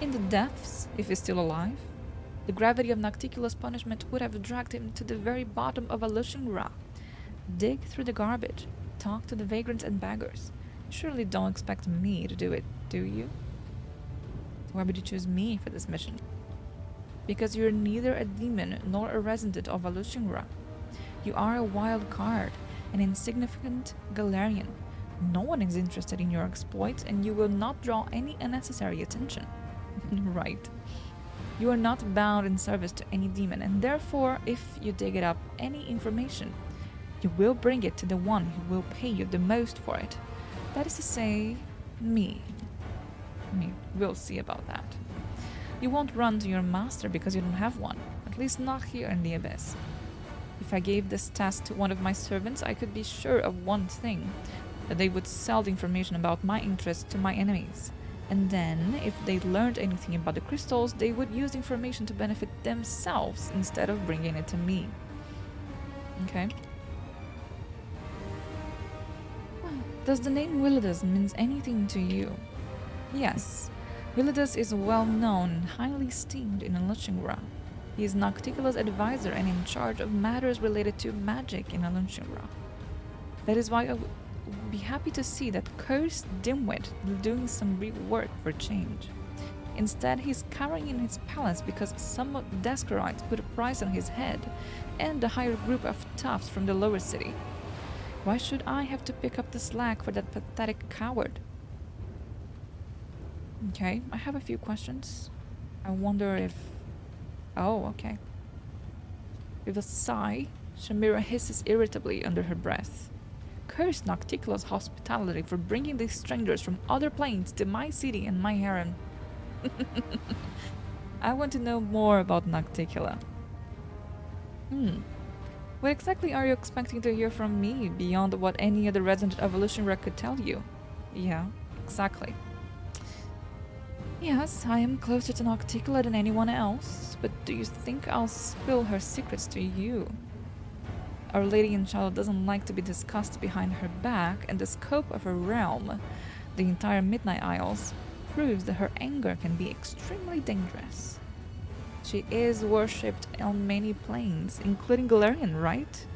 In the depths, if he's still alive. The gravity of Nocticula's punishment would have dragged him to the very bottom of Alushingra. Dig through the garbage. Talk to the vagrants and beggars. You surely don't expect me to do it, do you? Why would you choose me for this mission? Because you're neither a demon nor a resident of Alushingra. You are a wild card, an insignificant Galarian. No one is interested in your exploits, and you will not draw any unnecessary attention. Right. You are not bound in service to any demon, and therefore, if you dig it up any information, you will bring it to the one who will pay you the most for it. That is to say, me. We'll see about that. You won't run to your master because you don't have one, at least not here in the Abyss. If I gave this task to one of my servants, I could be sure of one thing, that they would sell the information about my interests to my enemies. And then, if they learned anything about the crystals, they would use the information to benefit themselves instead of bringing it to me. Okay. Well, does the name Willidus mean anything to you? Yes. Willidus is well known and highly esteemed in Alushingra. He is Nocticula's advisor and in charge of matters related to magic in Alushingra. That is why I would be happy to see that cursed dimwit doing some real work for change. Instead, he's cowering in his palace because some Deskerites put a price on his head and a higher group of toughs from the lower city. Why should I have to pick up the slack for that pathetic coward? Okay, I have a few questions. I wonder if... Oh, okay. With a sigh, Shamira hisses irritably under her breath. Curse Nocticula's hospitality for bringing these strangers from other planes to my city and my harem. I want to know more about Nocticula. What exactly are you expecting to hear from me beyond what any other resident of Alushingra could tell you? Yeah, exactly. Yes, I am closer to Nocticula than anyone else, but do you think I'll spill her secrets to you? Our Lady in Shadow doesn't like to be discussed behind her back, and the scope of her realm, the entire Midnight Isles, proves that her anger can be extremely dangerous. She is worshipped on many planes, including Galarian, right?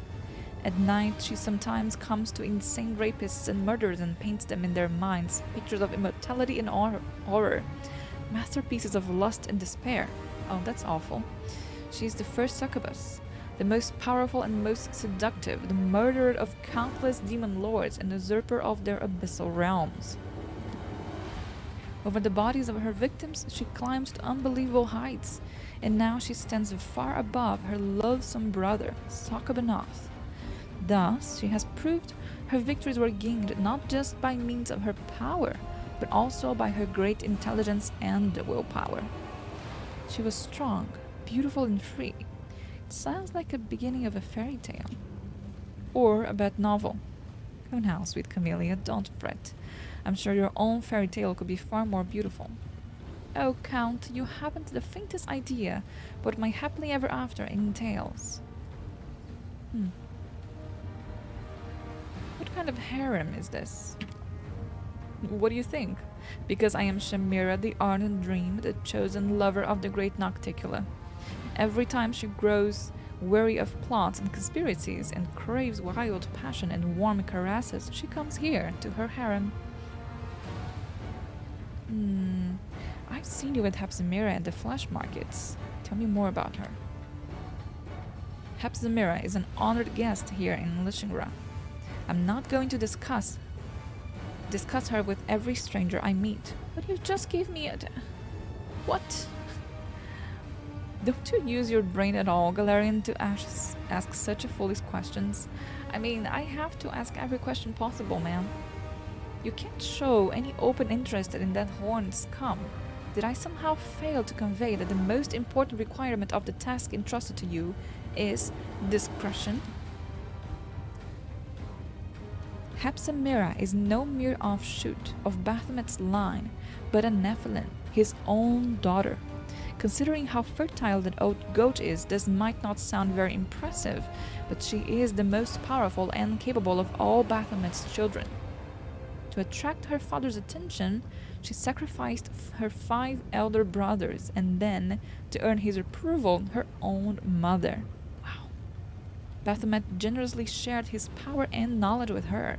At night, she sometimes comes to insane rapists and murderers and paints them in their minds pictures of immortality and horror, masterpieces of lust and despair. Oh, that's awful. She's the first succubus, the most powerful and most seductive, the murderer of countless demon lords and usurper of their abyssal realms. Over the bodies of her victims, she climbs to unbelievable heights, and now she stands far above her loathsome brother, Sakabanath. Thus, she has proved her victories were gained not just by means of her power, but also by her great intelligence and willpower. She was strong, beautiful, and free. It sounds like a beginning of a fairy tale. Or a bad novel. Oh now, sweet Camellia, don't fret. I'm sure your own fairy tale could be far more beautiful. Oh, Count, you haven't the faintest idea what my happily ever after entails. What kind of harem is this? What do you think? Because I am Shamira, the ardent dream, the chosen lover of the great Nocticula. Every time she grows weary of plots and conspiracies and craves wild passion and warm caresses, she comes here to her harem. I've seen you with Hepzimira at the flesh markets. Tell me more about her. Hepzimira is an honored guest here in Alushingra. I'm not going to discuss her with every stranger I meet, but you just gave me a... What? Don't you use your brain at all, Galarian, to ask such foolish questions? I mean, I have to ask every question possible, man. You can't show any open interest in that horned scum. Did I somehow fail to convey that the most important requirement of the task entrusted to you is discretion? Hepzimira is no mere offshoot of Baphomet's line, but a Nephilim, his own daughter. Considering how fertile that old goat is, this might not sound very impressive, but she is the most powerful and capable of all Baphomet's children. To attract her father's attention, She sacrificed her 5 elder brothers and then, to earn his approval, her own mother. Wow. Baphomet generously shared his power and knowledge with her.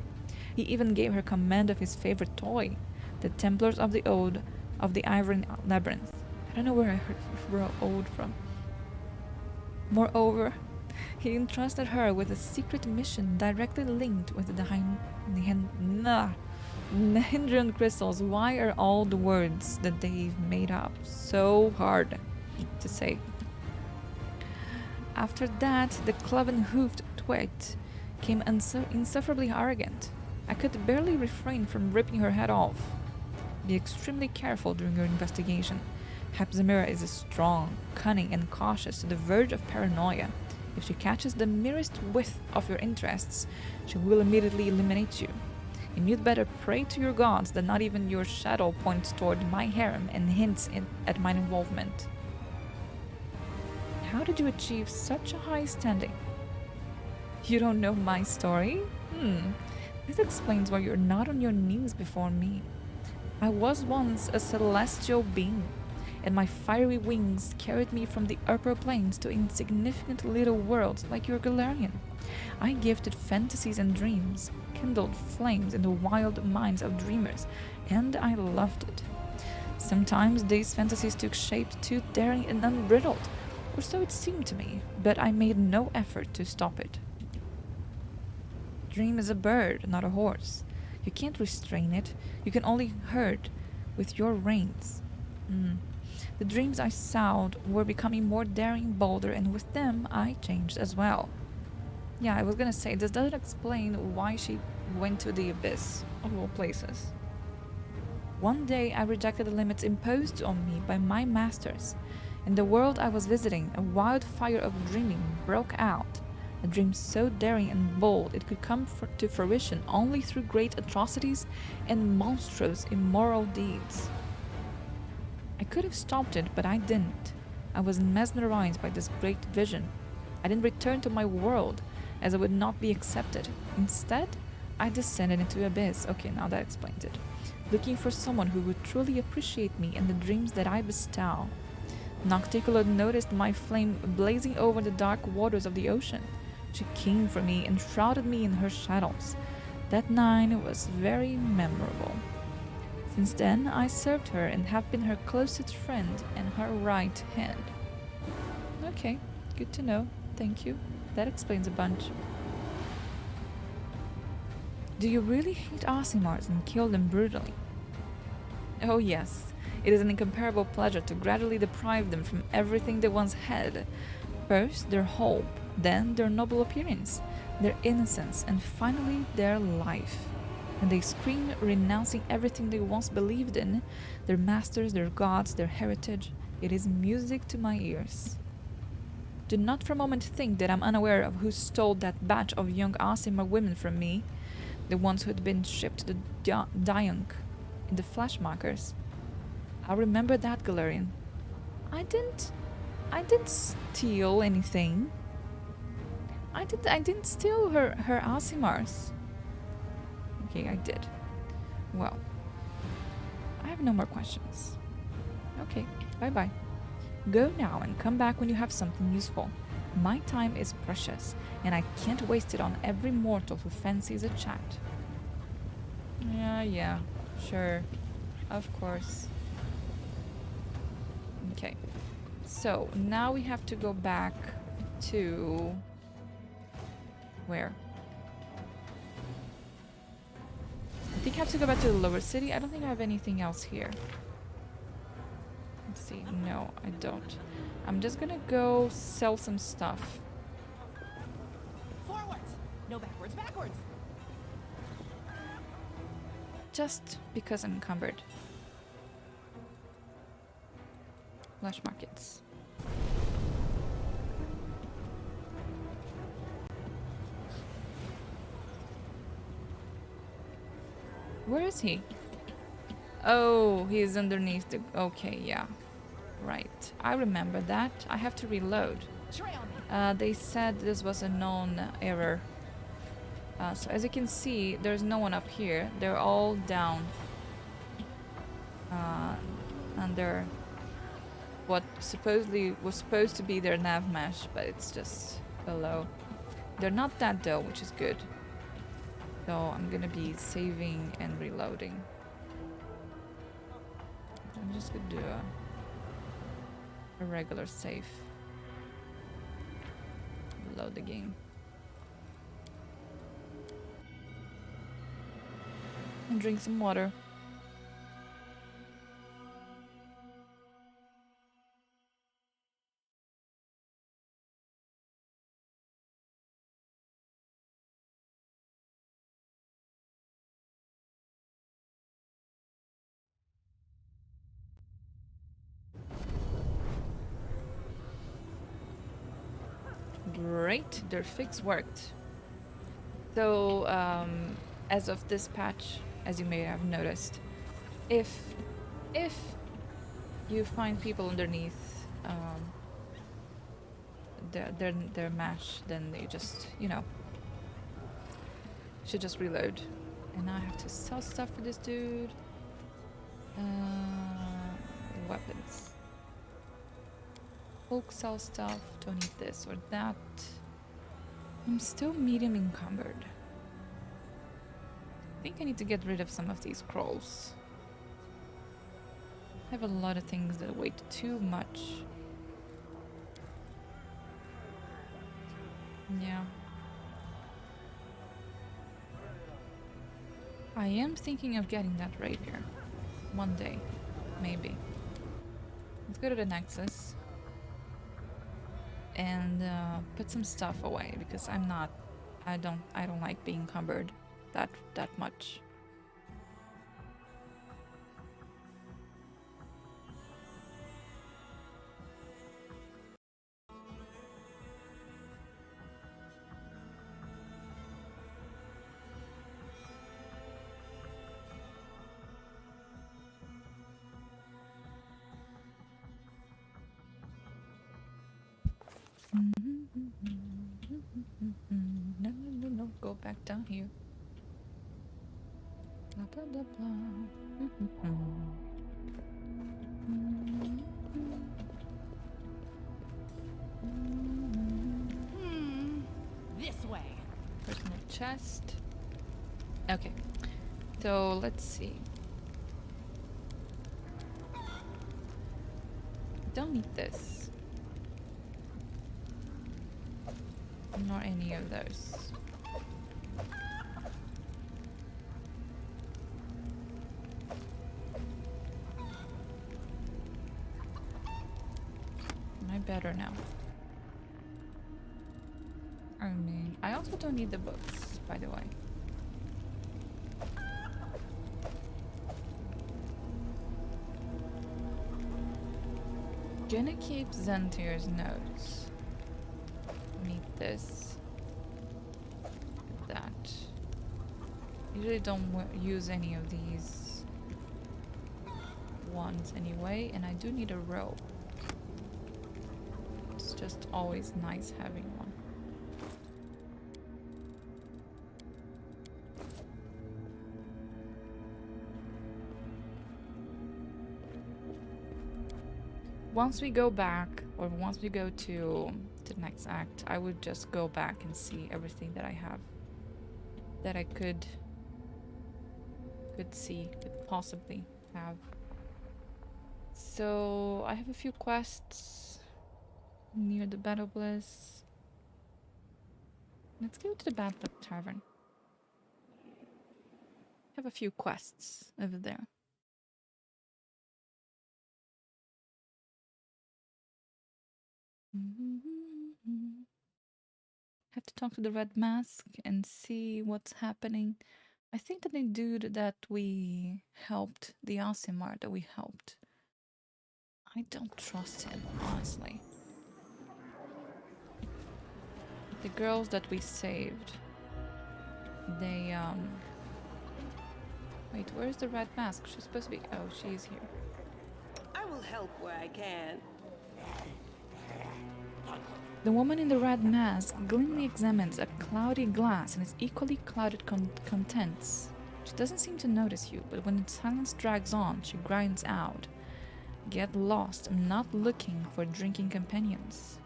He even gave her command of his favorite toy, the Templars of the Ode of the Ivory Labyrinth. I don't know where I heard ode from. Moreover, he entrusted her with a secret mission directly linked with the Hindran crystals. Why are all the words that they've made up so hard to say? After that, the cloven-hoofed twit came insufferably arrogant. I could barely refrain from ripping her head off. Be extremely careful during your investigation. Hepzibah is strong, cunning, and cautious to the verge of paranoia. If she catches the merest whiff of your interests, she will immediately eliminate you. And you'd better pray to your gods that not even your shadow points toward my harem and hints at my involvement. How did you achieve such a high standing? You don't know my story? This explains why you're not on your knees before me. I was once a celestial being, and my fiery wings carried me from the upper planes to insignificant little worlds like your Galarian. I gifted fantasies and dreams, kindled flames in the wild minds of dreamers, and I loved it. Sometimes these fantasies took shape too daring and unbridled, or so it seemed to me, but I made no effort to stop it. Dream is a bird, not a horse. You can't restrain it. You can only herd with your reins. The dreams I sowed were becoming more daring, bolder, and with them I changed as well. Yeah, I was gonna say, this doesn't explain why she went to the abyss, of all places. One day I rejected the limits imposed on me by my masters. In the world I was visiting, a wildfire of dreaming broke out. A dream so daring and bold it could come to fruition only through great atrocities and monstrous immoral deeds. I could have stopped it, but I didn't. I was mesmerized by this great vision. I didn't return to my world, as I would not be accepted. Instead, I descended into the abyss. Okay, now that explains it. Looking for someone who would truly appreciate me and the dreams that I bestow. Nocticola noticed my flame blazing over the dark waters of the ocean. She came for me and shrouded me in her shadows. That night was very memorable. Since then, I served her and have been her closest friend and her right hand. Okay, good to know. Thank you. That explains a bunch. Do you really hate Aasimars and kill them brutally? Oh yes, it is an incomparable pleasure to gradually deprive them from everything they once had. First, their hope, then their noble appearance, their innocence, and finally their life. And they scream, renouncing everything they once believed in, their masters, their gods, their heritage. It is music to my ears. Do not for a moment think that I'm unaware of who stole that batch of young Aasimar women from me, the ones who had been shipped to the Dianc in the Flashmarkers. I remember that, Galarian. I didn't steal anything. I didn't steal her Aasimars. Okay, I did. Well, I have no more questions. Okay, bye-bye. Go now and come back when you have something useful. My time is precious, and I can't waste it on every mortal who fancies a chat. Yeah, sure. Of course. Okay. So, now we have to go back to... where? I think I have to go back to the lower city. I don't think I have anything else here. Let's see. No, I don't. I'm just gonna go sell some stuff. Forwards! No backwards, backwards! Just because I'm encumbered. Flash markets. Where is he? Oh, he's underneath the... Okay, yeah. Right. I remember that. I have to reload. They said this was a known error. So as you can see, there's no one up here. They're all down. uh, under what supposedly was supposed to be their nav mesh, but it's just below. They're not that though, which is good. So I'm gonna be saving and reloading. I'm just gonna do a regular save. Load the game. And drink some water. Great, their fix worked. So, as of this patch, as you may have noticed, if you find people underneath their mash, then you just, you know, should just reload. And now I have to sell stuff for this dude. Weapons. Hulk sell stuff. Don't need this or that. I'm still medium encumbered. I think I need to get rid of some of these scrolls. I have a lot of things that weigh too much. Yeah. I am thinking of getting that rapier. One day. Maybe. Let's go to the Nexus. And put some stuff away because I don't like being encumbered that much. No, go back down here. Blah blah blah blah. This way. Personal chest. Okay, so let's see. Don't need this. Nor any of those. Am I better now? I mean, I also don't need the books, by the way. Gonna keep Zentir's notes. Need this. That. Usually don't use any of these ones anyway, and I do need a rope. It's just always nice having one. Once we go back, or once we go to the next act, I would just go back and see everything that I have. That I could see, could possibly have. So, I have a few quests near the Battle Bliss. Let's go to the Battle Tavern. I have a few quests over there. Have to talk to the Red Mask and see what's happening. I think that the dude that we helped, the Asimar that we helped, I don't trust him, honestly. The girls that we saved, they, Wait, where's the Red Mask? She's supposed to be... Oh, she's here. I will help where I can. The woman in the red mask gloomily examines a cloudy glass and its equally clouded contents. She doesn't seem to notice you, but when the silence drags on, she grinds out. Get lost. I'm not looking for drinking companions.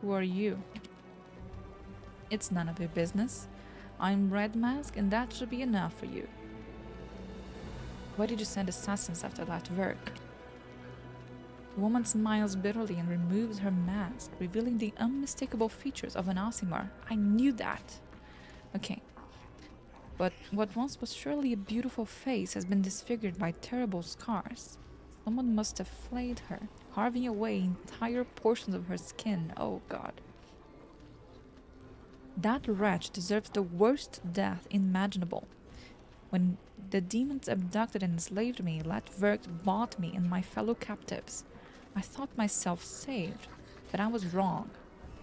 Who are you? It's none of your business. I'm Red Mask, and that should be enough for you. Why did you send assassins after that work? The woman smiles bitterly and removes her mask, revealing the unmistakable features of an Aasimar. I knew that. Okay. But what once was surely a beautiful face has been disfigured by terrible scars. Someone must have flayed her, carving away entire portions of her skin. Oh god. That wretch deserves the worst death imaginable. When the demons abducted and enslaved me, Wrathoftherighteous bought me and my fellow captives. I thought myself saved, but I was wrong.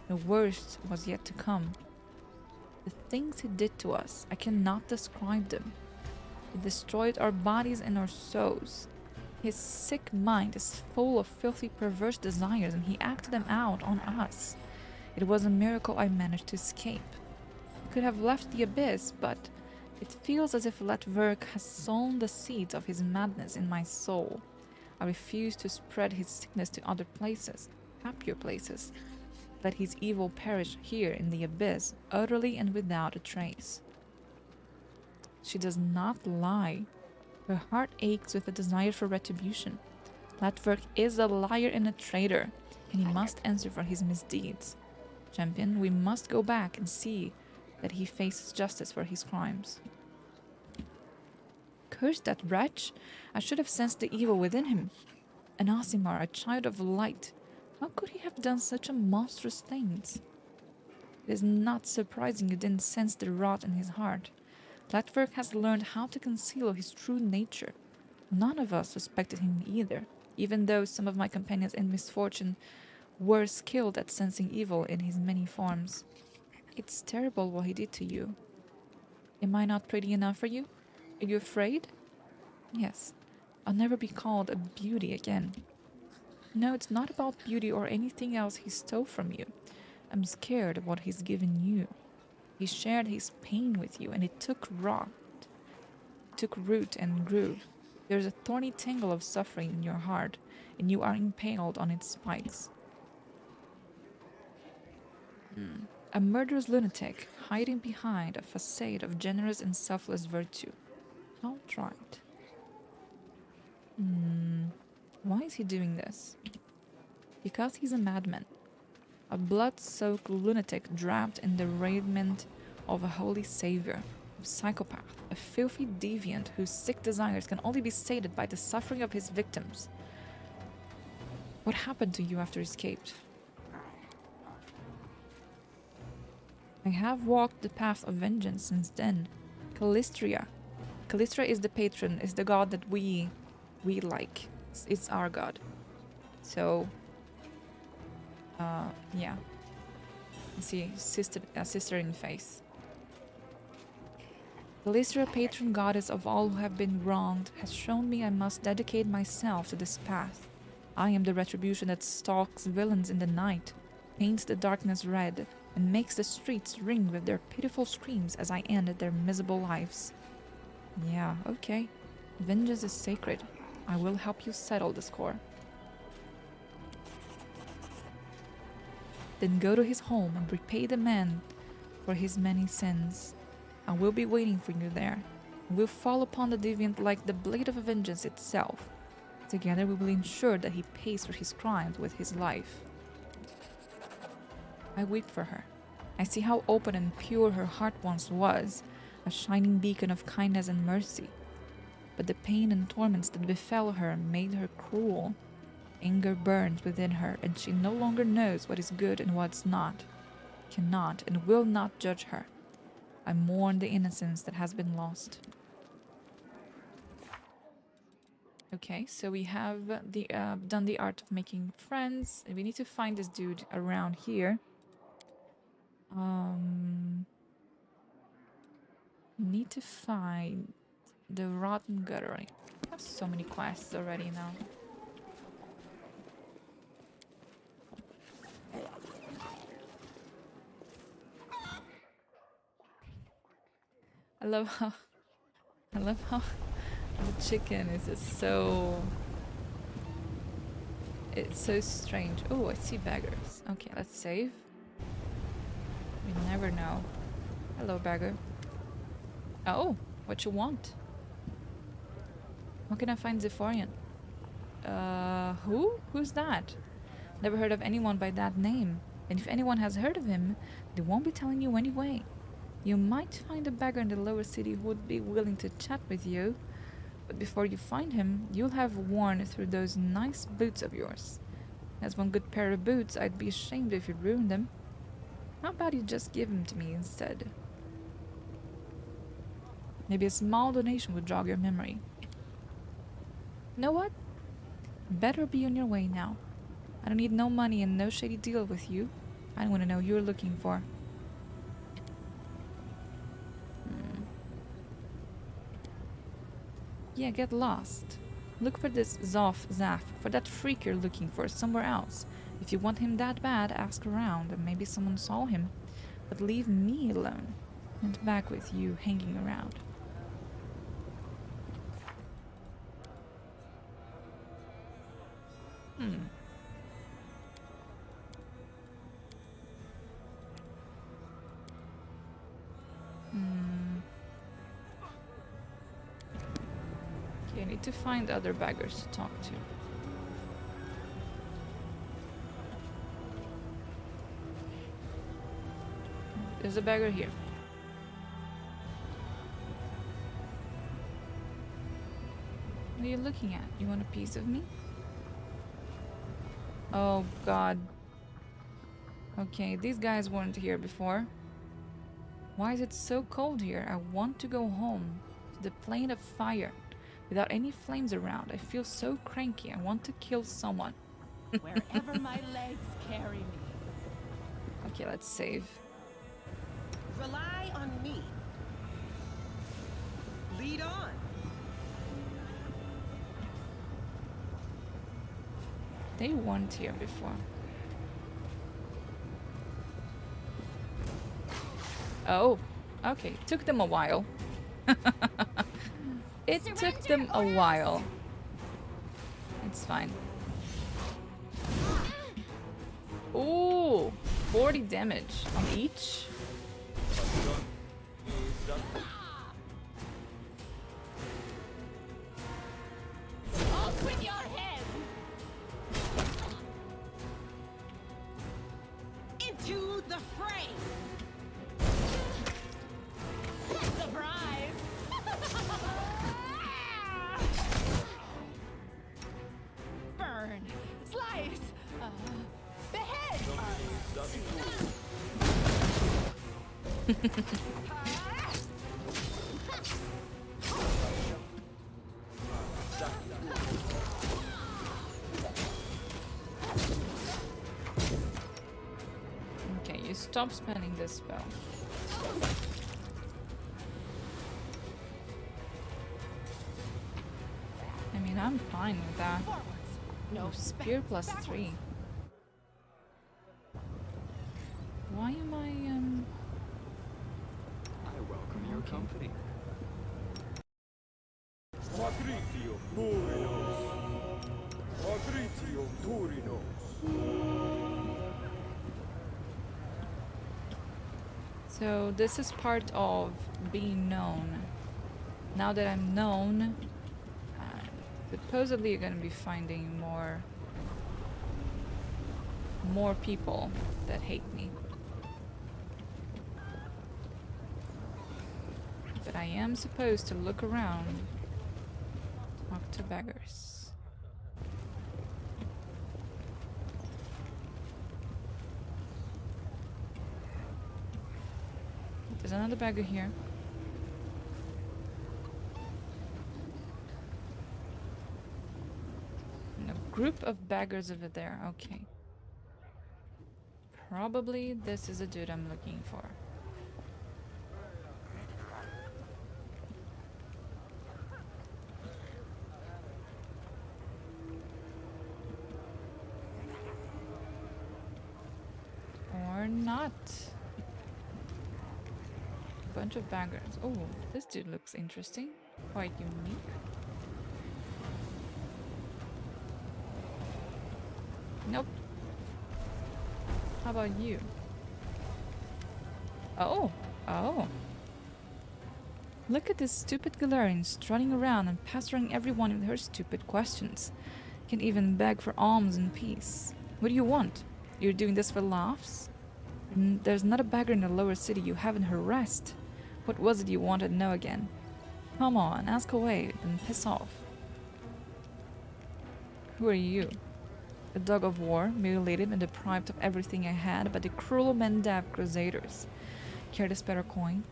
The worst was yet to come. The things he did to us, I cannot describe them. He destroyed our bodies and our souls. His sick mind is full of filthy, perverse desires, and he acted them out on us. It was a miracle I managed to escape. I could have left the abyss, but it feels as if Wrathoftherighteous has sown the seeds of his madness in my soul. I refuse to spread his sickness to other places, happier places. Let his evil perish here in the abyss, utterly and without a trace. She does not lie. Her heart aches with a desire for retribution. Wrathoftherighteous is a liar and a traitor, and he must answer for his misdeeds. Champion, we must go back and see that he faces justice for his crimes. Curse that wretch! I should have sensed the evil within him. An Aasimar, a child of light. How could he have done such a monstrous things? It is not surprising you didn't sense the rot in his heart. Wrathoftherighteous has learned how to conceal his true nature. None of us suspected him either, even though some of my companions in misfortune were skilled at sensing evil in his many forms. It's terrible what he did to you. Am I not pretty enough for you? Are you afraid? Yes. I'll never be called a beauty again. No, it's not about beauty or anything else he stole from you. I'm scared of what he's given you. He shared his pain with you, and it took root and grew. There's a thorny tangle of suffering in your heart, and you are impaled on its spikes. A murderous lunatic hiding behind a facade of generous and selfless virtue. Outright. Why is he doing this? Because he's a madman. A blood-soaked lunatic draped in the raiment of a holy savior. A psychopath. A filthy deviant whose sick desires can only be sated by the suffering of his victims. What happened to you after you escaped? I have walked the path of vengeance since then. Calistria. Calistria is the patron, is the god that we like. It's our god. So, yeah. You see, sister in faith. Calistria, patron goddess of all who have been wronged, has shown me I must dedicate myself to this path. I am the retribution that stalks villains in the night, paints the darkness red, and makes the streets ring with their pitiful screams as I end their miserable lives. Yeah, okay. Vengeance is sacred. I will help you settle the score. Then go to his home and repay the man for his many sins. I will be waiting for you there. We will fall upon the deviant like the blade of vengeance itself. Together we will ensure that he pays for his crimes with his life. I weep for her. I see how open and pure her heart once was, a shining beacon of kindness and mercy. But the pain and torments that befell her made her cruel. Anger burns within her, and she no longer knows what is good and what's not. Cannot and will not judge her. I mourn the innocence that has been lost. Okay, so we have done the art of making friends. We need to find this dude around here. Need to find the rotten guttery. I have so many quests already now. I love how love how the chicken is just so... It's so strange. Oh, I see beggars. Okay, let's save. We never know. Hello, beggar. Oh, what you want? How can I find Zephyrian? Who? Who's that? Never heard of anyone by that name. And if anyone has heard of him, they won't be telling you anyway. You might find a beggar in the lower city who would be willing to chat with you. But before you find him, you'll have worn through those nice boots of yours. As one good pair of boots, I'd be ashamed if you ruined them. How about you just give them to me instead? Maybe a small donation would jog your memory. You know what? Better be on your way now. I don't need no money and no shady deal with you. I don't want to know who you're looking for. Yeah, get lost. Look for this Zaf, for that freak you're looking for somewhere else. If you want him that bad, ask around and maybe someone saw him. But leave me alone. And back with you hanging around. Okay, I need to find other beggars to talk to. There's a beggar here. What are you looking at? You want a piece of me? Oh god. Okay, these guys weren't here before. Why is it so cold here? I want to go home. To the plane of fire. Without any flames around. I feel so cranky. I want to kill someone. Wherever my legs carry me. Okay, let's save. Rely on me. Lead on. They weren't here before. Oh, okay. Took them a while. It took them a while. It's fine. Ooh, 40 damage on each. Off with your head! Into the fray. Surprise! Burn! Slice! Behead! Okay, you stop spamming this spell. I mean, I'm fine with that. Forwards! No, Spear plus backwards. 3. Why am I, I welcome your company. So this is part of being known. Now that I'm known, supposedly you're gonna be finding more people that hate me. But I am supposed to look around, talk to beggars. There's another beggar here. And a group of beggars over there. Okay. Probably this is a dude I'm looking for. Or not. Bunch of beggars. Oh, this dude looks interesting. Quite unique. Nope. How about you? Oh. Oh. Look at this stupid Galarian strutting around and pestering everyone with her stupid questions. Can even beg for alms and peace. What do you want? You're doing this for laughs? There's not a beggar in the lower city you haven't harassed. What was it you wanted to know again? Come on, ask away, then piss off. Who are you? A dog of war, mutilated and deprived of everything I had by the cruel Mendav crusaders. Care to spare a coin?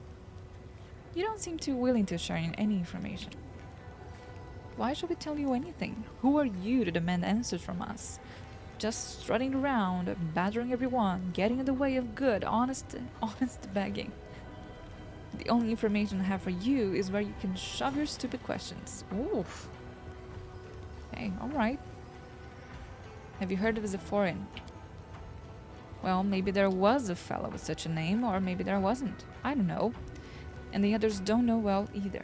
You don't seem too willing to share any information. Why should we tell you anything? Who are you to demand answers from us? Just strutting around, badgering everyone, getting in the way of good, honest begging. The only information I have for you is where you can shove your stupid questions. Oof. Okay, alright. Have you heard of Zephorian? Well, maybe there was a fellow with such a name, or maybe there wasn't. I don't know. And the others don't know well either.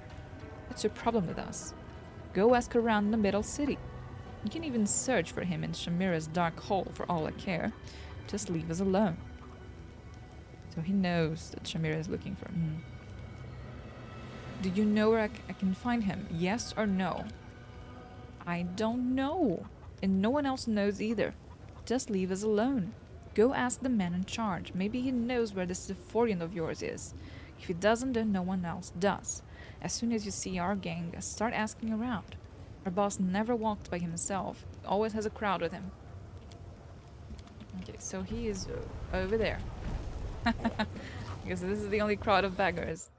That's your problem with us. Go ask around the middle city. You can even search for him in Shamira's dark hole for all I care. Just leave us alone. So he knows that Shamira is looking for him. Do you know where I can find him? Yes or no? I don't know. And no one else knows either. Just leave us alone. Go ask the man in charge. Maybe he knows where this Zephorian of yours is. If he doesn't, then no one else does. As soon as you see our gang, start asking around. Our boss never walked by himself. He always has a crowd with him. Okay, so he is over there. Because this is the only crowd of beggars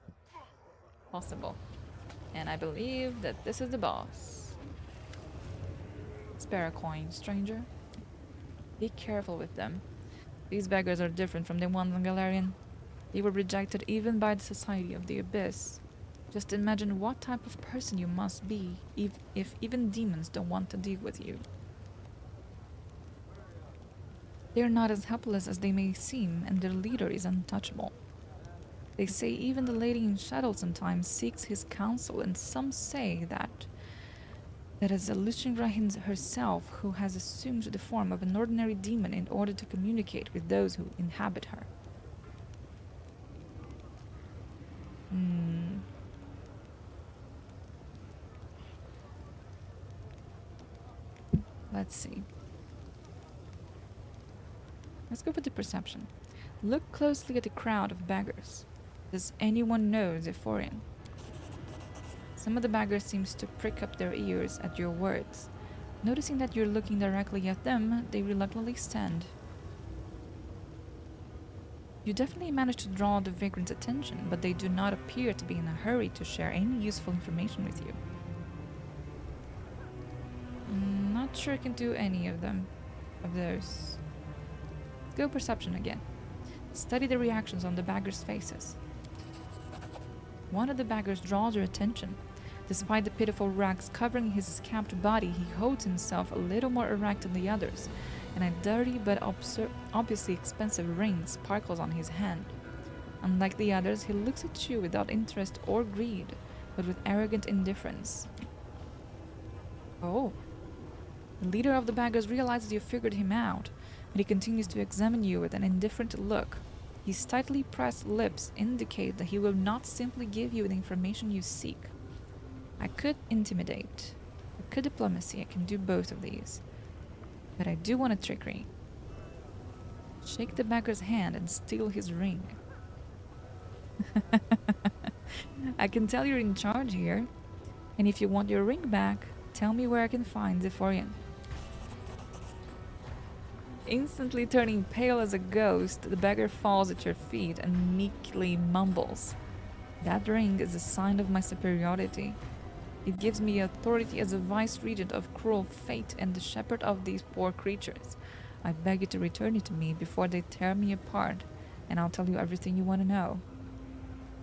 possible. And I believe that this is the boss. Spare a coin, stranger. Be careful with them. These beggars are different from the ones in Galarian. They were rejected even by the Society of the Abyss. Just imagine what type of person you must be if even demons don't want to deal with you. They are not as helpless as they may seem, and their leader is untouchable. They say even the Lady in Shadow sometimes seeks his counsel, and some say that is Lushin Rahin herself who has assumed the form of an ordinary demon in order to communicate with those who inhabit her. Let's see. Let's go with the perception. Look closely at the crowd of beggars. Does anyone know Zephorian? Some of the beggars seems to prick up their ears at your words. Noticing that you're looking directly at them, they reluctantly stand. You definitely managed to draw the vagrants' attention, but they do not appear to be in a hurry to share any useful information with you. Not sure I can do any of those. Let's go perception again. Study the reactions on the beggars' faces. One of the beggars draws your attention. Despite the pitiful rags covering his scabbed body, he holds himself a little more erect than the others, and a dirty but obviously expensive ring sparkles on his hand. Unlike the others, he looks at you without interest or greed, but with arrogant indifference. Oh. The leader of the beggars realizes you figured him out, and he continues to examine you with an indifferent look. His tightly pressed lips indicate that he will not simply give you the information you seek. I could intimidate. I could diplomacy. I can do both of these. But I do want a trickery. Shake the beggar's hand and steal his ring. I can tell you're in charge here. And if you want your ring back, tell me where I can find Zephorian. Instantly turning pale as a ghost, the beggar falls at your feet and meekly mumbles. That ring is a sign of my superiority. It gives me authority as a vice-regent of cruel fate and the shepherd of these poor creatures. I beg you to return it to me before they tear me apart, and I'll tell you everything you want to know.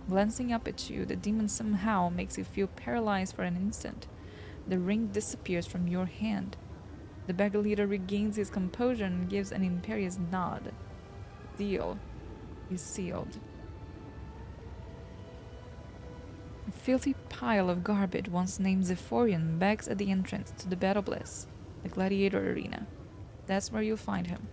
Glancing up at you, the demon somehow makes you feel paralyzed for an instant. The ring disappears from your hand. The beggar leader regains his composure and gives an imperious nod. The deal is sealed. filthy pile of garbage once named Zephorian begs at the entrance to the Battle Bliss, the gladiator arena. That's where you'll find him.